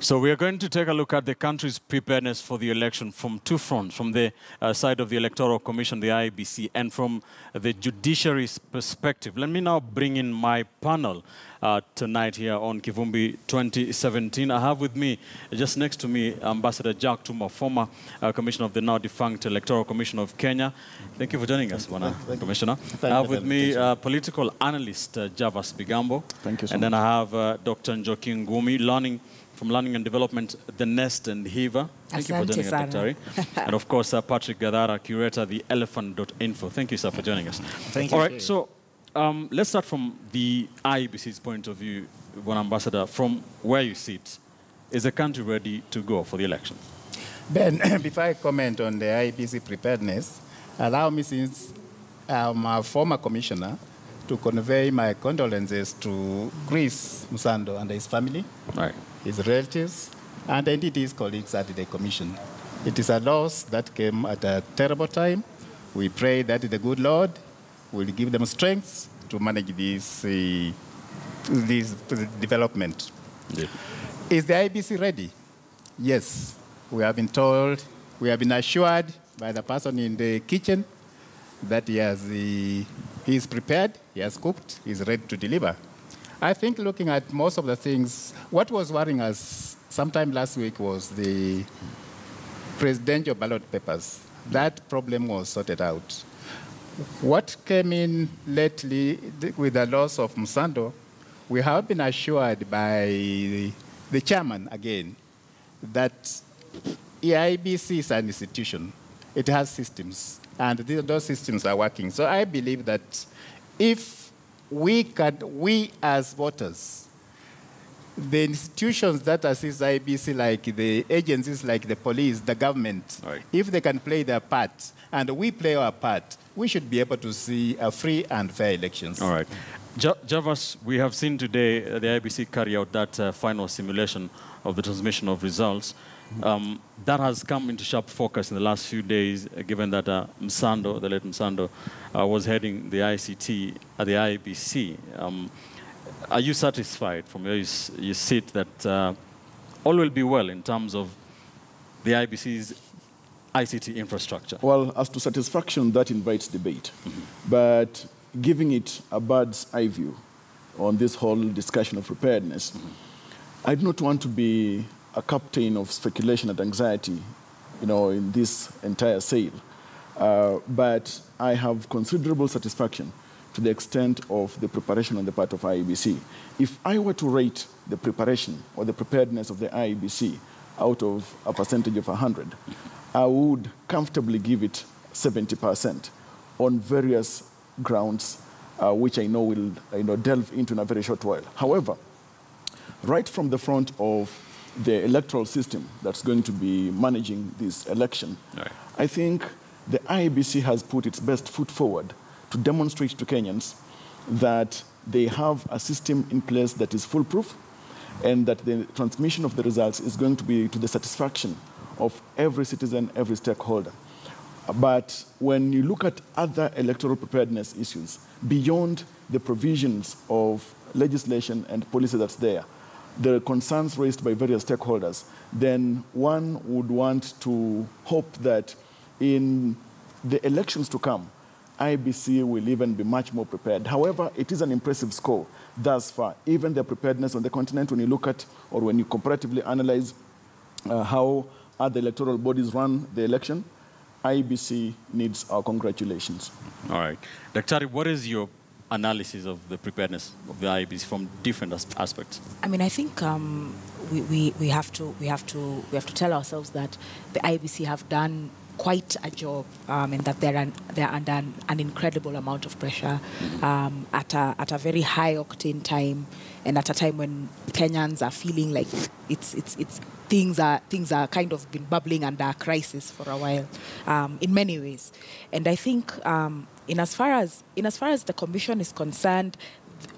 So we are going to take a look at the country's preparedness for the election from two fronts, from the side of the Electoral Commission, the IEBC, and from the judiciary's perspective. Let me now bring in my panel tonight here on Kivumbi2017. I have with me, just next to me, Ambassador Jack Tuma, former Commissioner of the now-defunct Electoral Commission of Kenya. Thank you for joining us, Commissioner. I have with me political analyst Javas Bigambo. Thank you so much. And then I have Dr. Njoki Ngumi, from Learning and Development, The Nest and Hiva. Thank you for joining us, Dr. And of course, Patrick Gadara, curator, the elephant.info. Thank you, sir, for joining us. Thank you. All right, so let's start from the IEBC's point of view, one ambassador, from where you sit. Is the country ready to go for the election? Ben, before I comment on the IEBC preparedness, allow me, since I'm a former commissioner, to convey my condolences to Chris Musando and his family, his relatives, and indeed his colleagues at the commission. It is a loss that came at a terrible time. We pray that the good Lord will give them strength to manage this development. Yeah. Is the IEBC ready? Yes. We have been told, we have been assured by the person in the kitchen that he is prepared, he has cooked, he is ready to deliver. I think looking at most of the things, what was worrying us sometime last week was the presidential ballot papers. That problem was sorted out. What came in lately with the loss of Musando, we have been assured by the chairman again that IEBC is an institution. It has systems, and those systems are working. So I believe that if we as voters, the institutions that assist IEBC, like the agencies like the police, the government, if they can play their part, and we play our part, we should be able to see a free and fair elections. All right. Javas, we have seen today the IEBC carry out that final simulation of the transmission of results. That has come into sharp focus in the last few days, given that Msando, the late Msando, was heading the ICT at the IEBC. Are you satisfied from where you sit that all will be well in terms of the IEBC's ICT infrastructure? Well, as to satisfaction, that invites debate. But giving it a bird's eye view on this whole discussion of preparedness, I do not want to be a captain of speculation and anxiety, in this entire sale. But I have considerable satisfaction to the extent of the preparation on the part of IEBC. If I were to rate the preparation or the preparedness of the IEBC out of a percentage of 100, I would comfortably give it 70% on various grounds, which I know will delve into in a very short while. However, right from the front of the electoral system that's going to be managing this election, I think the IEBC has put its best foot forward to demonstrate to Kenyans that they have a system in place that is foolproof and that the transmission of the results is going to be to the satisfaction of every citizen, every stakeholder. But when you look at other electoral preparedness issues, beyond the provisions of legislation and policy that's there, the concerns raised by various stakeholders, then one would want to hope that in the elections to come, IEBC will even be much more prepared. However, it is an impressive score thus far. Even the preparedness on the continent, when you look at, or when you comparatively analyze how other electoral bodies run the election, IEBC needs our congratulations. All right. Dr. What is your analysis of the preparedness of the IEBC from different aspects? I mean, I think we have to tell ourselves that the IEBC have done quite a job, and that they're under an incredible amount of pressure at a very high octane time, and at a time when Kenyans are feeling like things are kind of been bubbling under a crisis for a while, in many ways. And I think in as far as the commission is concerned,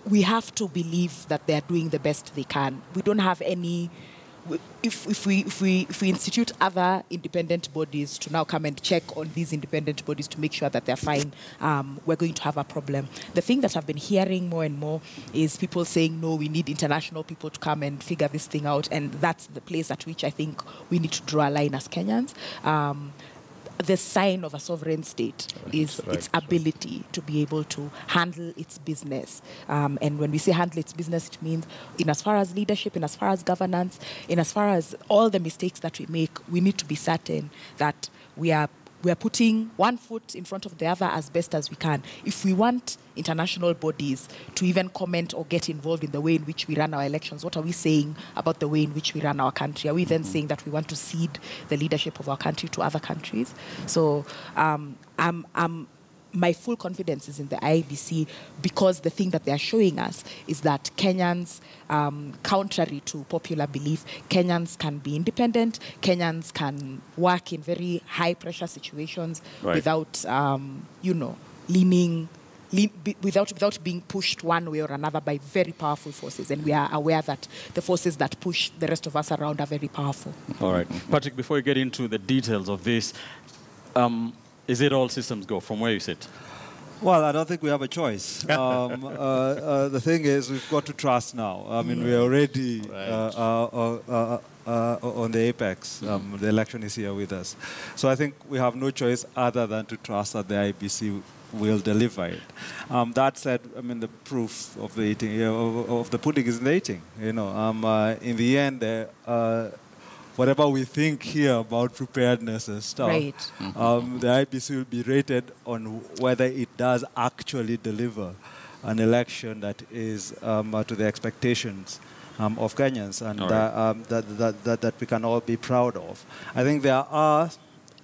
we have to believe that they are doing the best they can. We don't have any if we institute other independent bodies to now come and check on these independent bodies to make sure that they're fine, we're going to have a problem. The thing that I've been hearing more and more is people saying, no, we need international people to come and figure this thing out, and that's the place at which I think we need to draw a line as Kenyans. The sign of a sovereign state is its ability to be able to handle its business. And when we say handle its business, it means in as far as leadership, in as far as governance, in as far as all the mistakes that we make, we need to be certain that we are putting one foot in front of the other as best as we can. If we want international bodies to even comment or get involved in the way in which we run our elections, what are we saying about the way in which we run our country? Are we then saying that we want to cede the leadership of our country to other countries? So my full confidence is in the IEBC, because the thing that they are showing us is that Kenyans, contrary to popular belief, Kenyans can be independent, Kenyans can work in very high-pressure situations without, without being pushed one way or another by very powerful forces. And we are aware that the forces that push the rest of us around are very powerful. All right. Patrick, before you get into the details of this, is it all systems go from where you sit? Well, I don't think we have a choice. The thing is, we've got to trust now. I mean, we're already on the apex. The election is here with us. So I think we have no choice other than to trust that the IBC will deliver it. That said, I mean, the proof of the eating, of the pudding is in the eating. In the end, whatever we think here about preparedness and stuff, the IBC will be rated on whether it does actually deliver an election that is to the expectations of Kenyans, and that we can all be proud of. I think there are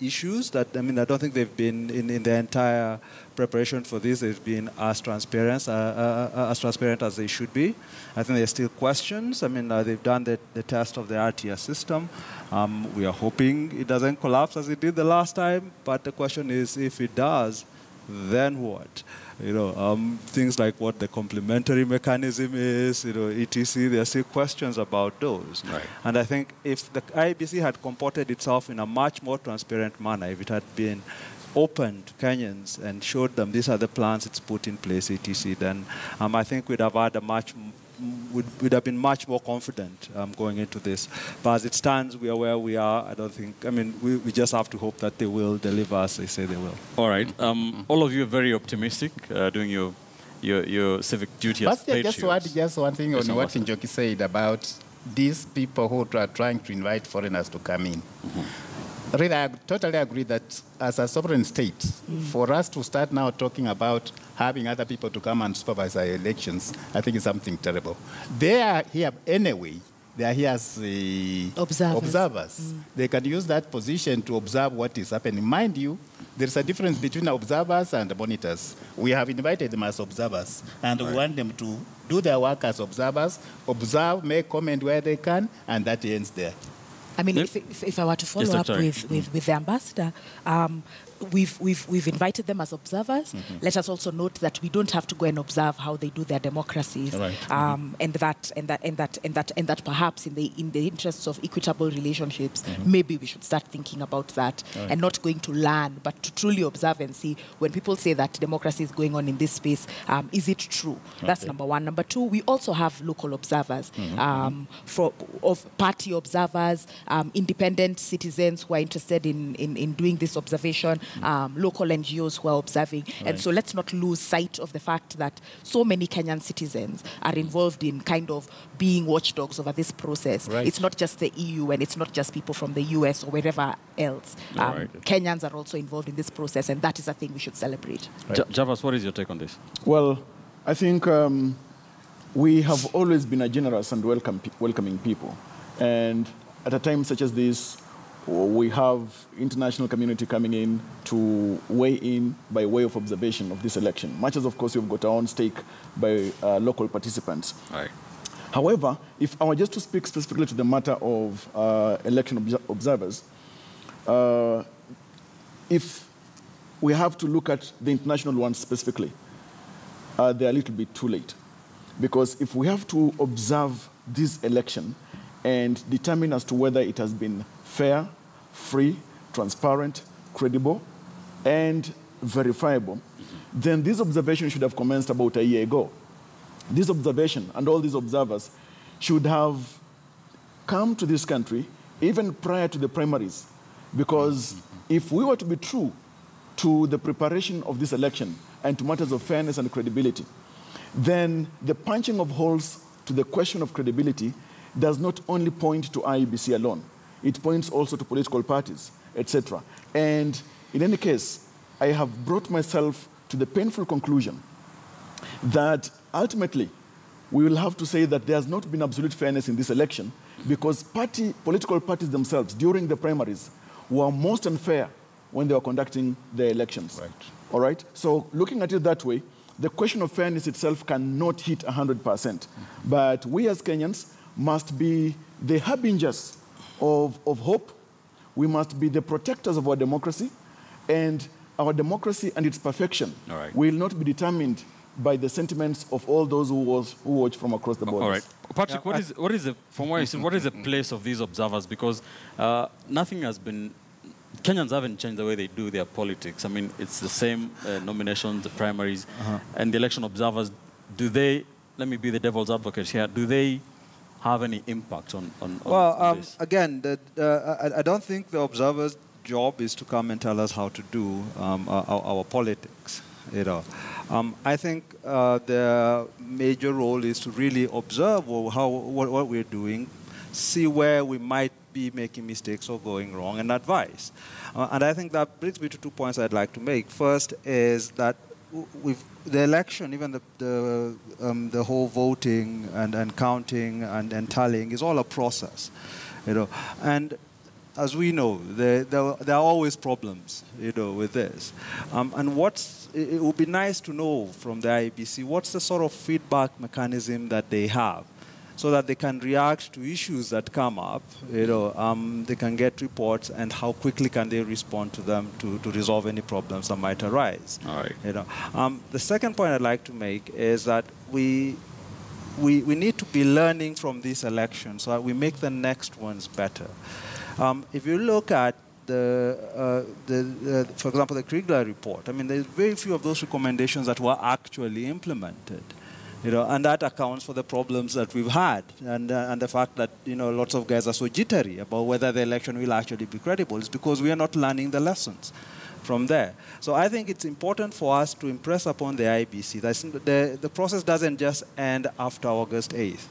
issues that, I mean, I don't think they've been in the entire preparation for this. They've been as transparent as they should be. I think there's still questions. I mean, they've done the test of the RTS system. We are hoping it doesn't collapse as it did the last time. But the question is, if it does, then what? Things like what the complementary mechanism is, etc. There are still questions about those. Right. And I think if the IBC had comported itself in a much more transparent manner, if it had been open to Kenyans and showed them these are the plans it's put in place, etc., then I think we'd have had we'd have been much more confident going into this. But as it stands, we are where we are. I don't think, I mean, we just have to hope that they will deliver as they say they will. All right. All of you are very optimistic, doing your civic duty as patriots. Just one thing on what Njoki said about these people who are trying to invite foreigners to come in. Really, I totally agree that as a sovereign state, for us to start now talking about having other people to come and supervise our elections, I think is something terrible. They are here anyway. They are here as observers. They can use that position to observe what is happening. Mind you, there's a difference between observers and monitors. We have invited them as observers, and we want them to do their work as observers, observe, make comment where they can, and that ends there. I mean, if I were to follow up with the ambassador, we've invited them as observers. Let us also note that we don't have to go and observe how they do their democracies, and that perhaps in the interests of equitable relationships, maybe we should start thinking about that and not going to learn, but to truly observe and see when people say that democracy is going on in this space, is it true? That's number one. Number two, we also have local observers, of party observers, independent citizens who are interested in doing this observation. Local NGOs who are observing. And so let's not lose sight of the fact that so many Kenyan citizens are involved in kind of being watchdogs over this process. It's not just the EU, and it's not just people from the US or wherever else. Kenyans are also involved in this process, and that is a thing we should celebrate. Javas, what is your take on this? Well, I think we have always been a generous and welcoming people. And at a time such as this, we have international community coming in to weigh in by way of observation of this election, much as, of course, we've got our own stake by local participants. However, if I were just to speak specifically to the matter of election observers, if we have to look at the international ones specifically, they're a little bit too late. Because if we have to observe this election and determine as to whether it has been fair, free, transparent, credible, and verifiable, then this observation should have commenced about a year ago. This observation and all these observers should have come to this country even prior to the primaries, because if we were to be true to the preparation of this election and to matters of fairness and credibility, then the punching of holes to the question of credibility does not only point to IEBC alone. It points also to political parties, etc. And in any case, I have brought myself to the painful conclusion that ultimately we will have to say that there has not been absolute fairness in this election, because political parties themselves during the primaries were most unfair when they were conducting their elections. Right. All right? So looking at it that way, the question of fairness itself cannot hit 100%. But we as Kenyans must be the harbingers of hope. We must be the protectors of our democracy. And our democracy and its perfection will not be determined by the sentiments of all those who watch from across the borders. All right. Patrick, what is the, from what you said, what is the place of these observers? Because nothing has been, Kenyans haven't changed the way they do their politics. I mean, it's the same nominations, the primaries, and the election observers. Do they, let me be the devil's advocate here, do they have any impact on this? Again, I don't think the observer's job is to come and tell us how to do our politics. You know, I think the major role is to really observe what we're doing, see where we might be making mistakes or going wrong, and advise. And I think that brings me to 2 points I'd like to make. First is that the election, even the whole voting and counting and tallying is all a process, you know. And as we know, there are always problems, you know, with this. And it would be nice to know from the IEBC what's the sort of feedback mechanism that they have, so that they can react to issues that come up, you know, they can get reports, and how quickly can they respond to them to resolve any problems that might arise. All right. You know. The second point I'd like to make is that we need to be learning from this election so that we make the next ones better. If you look at for example, the Kriegler report, I mean, there's very few of those recommendations that were actually implemented. You know, and that accounts for the problems that we've had, and the fact that, you know, lots of guys are so jittery about whether the election will actually be credible. It's because we are not learning the lessons from there. So I think it's important for us to impress upon the IEBC that the process doesn't just end after August 8th.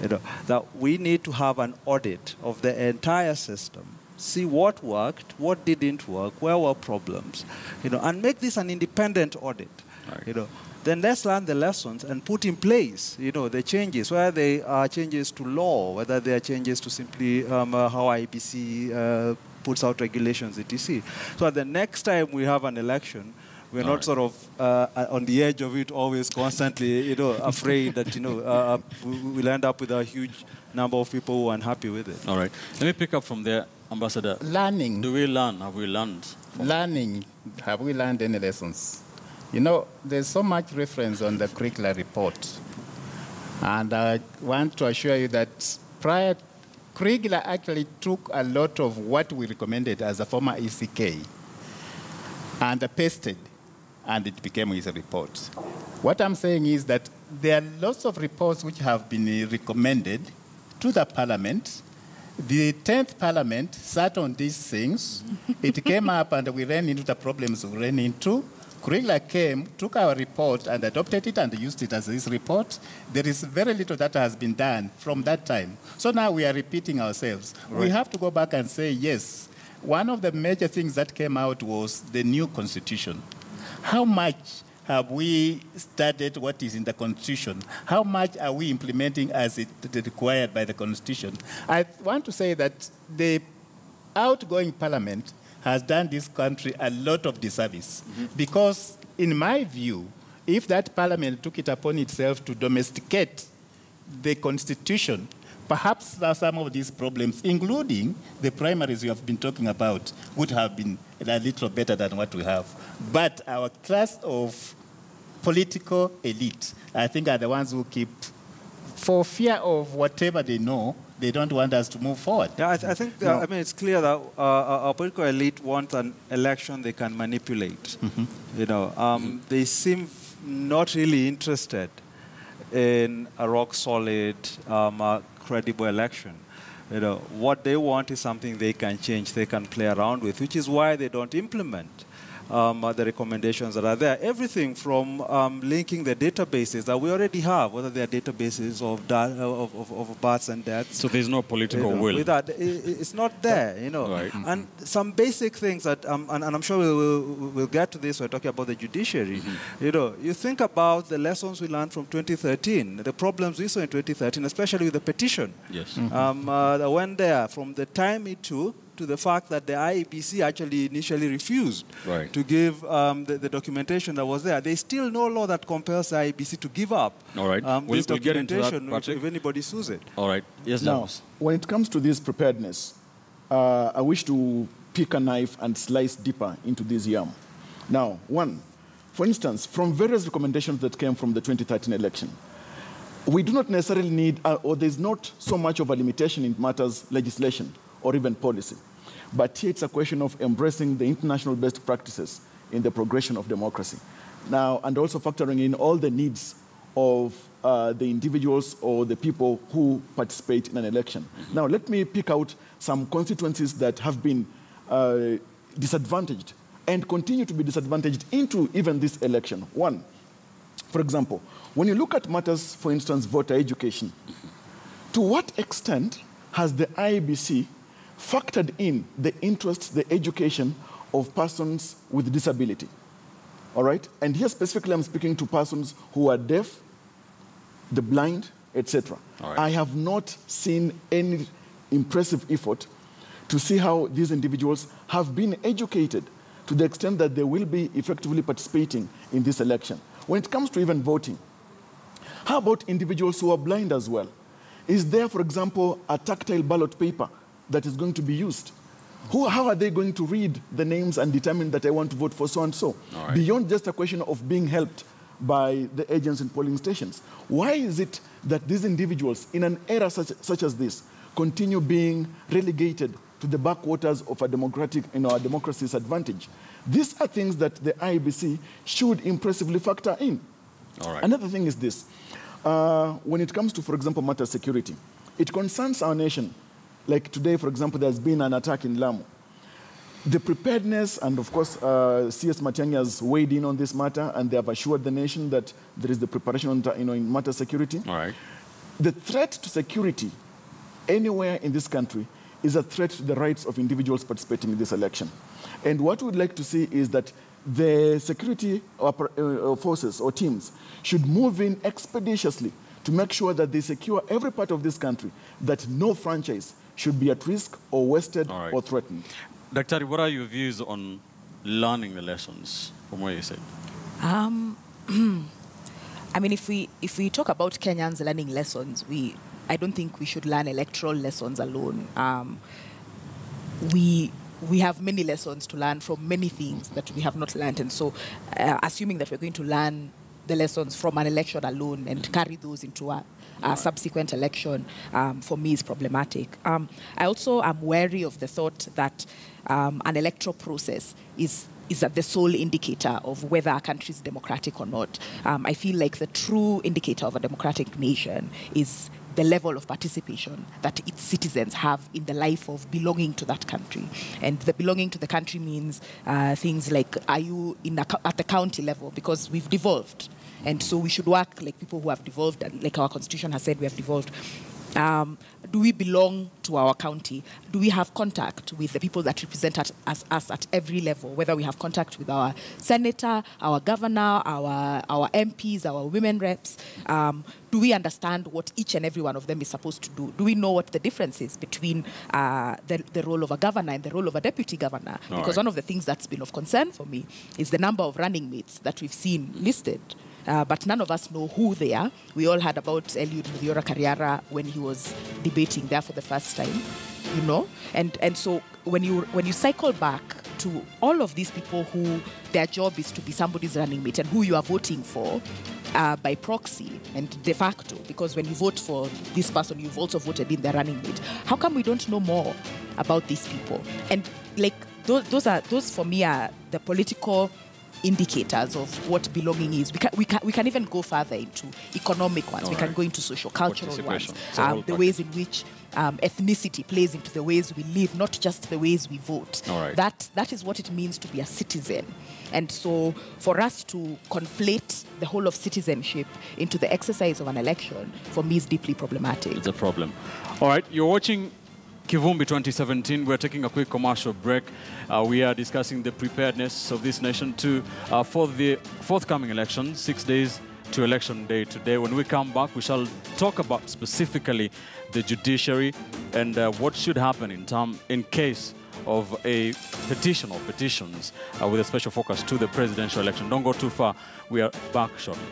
You know, that we need to have an audit of the entire system, see what worked, what didn't work, where were problems, you know, and make this an independent audit. Right. You know. Then let's learn the lessons and put in place, you know, the changes, whether they are changes to law, whether they are changes to simply how IEBC puts out regulations, etc. So the next time we have an election, we're not sort of on the edge of it, always constantly, you know, afraid that, you know, we'll end up with a huge number of people who are unhappy with it. All right. Let me pick up from there, Ambassador. Learning. Do we learn? Have we learned? Learning. Have we learned any lessons? You know, there's so much reference on the Kriegler report. And I want to assure you that Kriegler actually took a lot of what we recommended as a former ECK and pasted, and it became his report. What I'm saying is that there are lots of reports which have been recommended to the parliament. The 10th parliament sat on these things. It came up and we ran into the problems we ran into. Kriegler came, took our report and adopted it and used it as his report. There is very little that has been done from that time. So now we are repeating ourselves. Right. We have to go back and say, yes, one of the major things that came out was the new constitution. How much have we studied what is in the constitution? How much are we implementing as it required by the constitution? I want to say that the outgoing parliament has done this country a lot of disservice. Because, in my view, if that parliament took it upon itself to domesticate the constitution, perhaps some of these problems, including the primaries we have been talking about, would have been a little better than what we have. But our class of political elite, I think, are the ones who keep, for fear of whatever they know, they don't want us to move forward. Yeah, I think I mean it's clear that our political elite want an election they can manipulate. You know, they seem not really interested in a rock solid, credible election. You know, what they want is something they can change, they can play around with, which is why they don't implement the recommendations that are there. Everything from linking the databases that we already have, whether they are databases of births and deaths. So there's no political will. With that, it's not there, you know. Right. And some basic things that, and I'm sure we'll get to this when we're talking about the judiciary. You know, you think about the lessons we learned from 2013, the problems we saw in 2013, especially with the petition. Yes. That went there from the time it took to the fact that the IEBC actually initially refused to give the documentation that was there. There's still no law that compels the IEBC to give up this documentation if anybody sues it. All right. Yes, now, when it comes to this preparedness, I wish to pick a knife and slice deeper into this yam. Now, one, for instance, from various recommendations that came from the 2013 election, we do not necessarily need, or there's not so much of a limitation in matters legislation or even policy. But here it's a question of embracing the international best practices in the progression of democracy. Now, and also factoring in all the needs of the individuals or the people who participate in an election. Now, let me pick out some constituencies that have been disadvantaged and continue to be disadvantaged into even this election. One, for example, when you look at matters, for instance, voter education, to what extent has the IEBC factored in the interests, the education of persons with disability? All right? And here specifically I'm speaking to persons who are deaf, the blind, etc. Right. I have not seen any impressive effort to see how these individuals have been educated to the extent that they will be effectively participating in this election. When it comes to even voting, how about individuals who are blind as well? Is there, for example, a tactile ballot paper that is going to be used? How are they going to read the names and determine that I want to vote for so and so? Right. Beyond just a question of being helped by the agents in polling stations. Why is it that these individuals, in an era such as this, continue being relegated to the backwaters of a democratic, a democracy's advantage? These are things that the IEBC should impressively factor in. All right. Another thing is this. When it comes to, for example, matter security, it concerns our nation. Like today, for example, there's been an attack in Lamu. The preparedness, and of course, CS Matiang'i has weighed in on this matter, and they have assured the nation that there is the preparation on, in matter security. All right. The threat to security anywhere in this country is a threat to the rights of individuals participating in this election. And what we'd like to see is that the security forces or teams should move in expeditiously to make sure that they secure every part of this country, that no franchise should be at risk or wasted or threatened. Dr. What are your views on learning the lessons from what you said? I mean, if we talk about Kenyans learning lessons, I don't think we should learn electoral lessons alone. We have many lessons to learn from many things that we have not learned, and so assuming that we're going to learn the lessons from an election alone and carry those into a subsequent election, for me, is problematic. I also am wary of the thought that an electoral process is the sole indicator of whether a country is democratic or not. I feel like the true indicator of a democratic nation is the level of participation that its citizens have in the life of belonging to that country. And the belonging to the country means things like, are you at the county level? Because we've devolved. And so we should work like people who have devolved, and like our constitution has said, we have devolved. Do we belong to our county? Do we have contact with the people that represent us at every level, whether we have contact with our senator, our governor, our MPs, our women reps? Do we understand what each and every one of them is supposed to do? Do we know what the difference is between the role of a governor and the role of a deputy governor? Because one of the things that's been of concern for me is the number of running mates that we've seen listed. But none of us know who they are. We all heard about Eliud Mudhiora Kariara when he was debating there for the first time, you know. And so when you cycle back to all of these people who their job is to be somebody's running mate and who you are voting for, by proxy and de facto, because when you vote for this person, you've also voted in the running mate. How come we don't know more about these people? And like those for me are the political indicators of what belonging is. We can even go further into economic ones. We can go into social cultural ones. The ways in which ethnicity plays into the ways we live, not just the ways we vote. That is what it means to be a citizen. And so for us to conflate the whole of citizenship into the exercise of an election, for me, is deeply problematic. It's a problem. All right, you're watching Kivumbi2017. We're taking a quick commercial break. We are discussing the preparedness of this nation for the forthcoming election, 6 days to election day today. When we come back, we shall talk about specifically the judiciary and what should happen in case of a petition or petitions with a special focus to the presidential election. Don't go too far. We are back shortly.